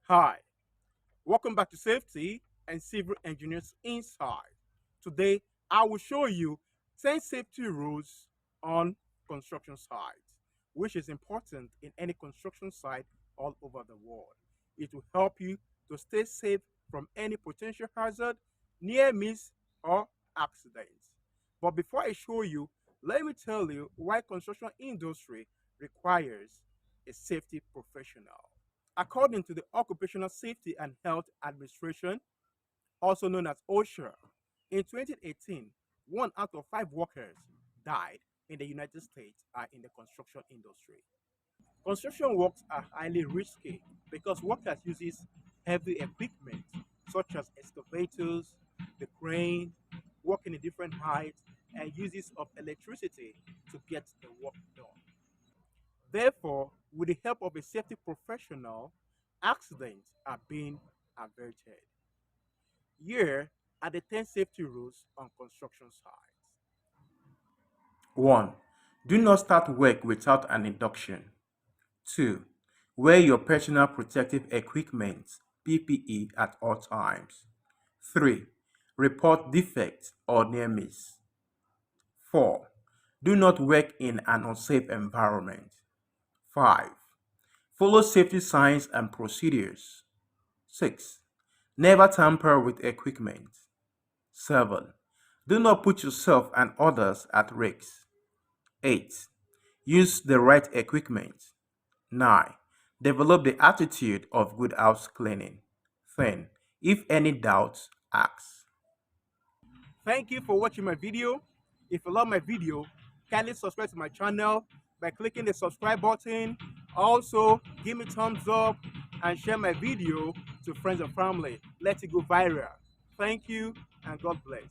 Hi, welcome back to Safety and Civil Engineers Inside. Today, I will show you 10 safety rules on construction sites, which is important in any construction site all over the world. It will help you to stay safe from any potential hazard, near miss, or accidents. But before I show you, let me tell you why construction industry requires a safety professional. According to the Occupational Safety and Health Administration, also known as OSHA, in 2018, 1 out of 5 workers died in the United States are in the construction industry. Construction works are highly risky because workers use heavy equipment such as excavators, the crane, working in different heights, and uses of electricity to get the work done. Therefore, with the help of a safety professional, accidents are being averted. Here are the 10 safety rules on construction sites. 1. Do not start work without an induction. 2. Wear your personal protective equipment (PPE) at all times. 3. Report defects or near miss. 4. Do not work in an unsafe environment. 5. Follow safety signs and procedures. 6. Never tamper with equipment. 7. Do not put yourself and others at risk. 8. Use the right equipment. 9. Develop the attitude of good house cleaning. 10. If any doubts, ask. Thank you for watching my video. If you love my video, kindly subscribe to my channel by clicking the subscribe button. Also, give me thumbs up and share my video to friends and family. Let it go viral. Thank you and God bless.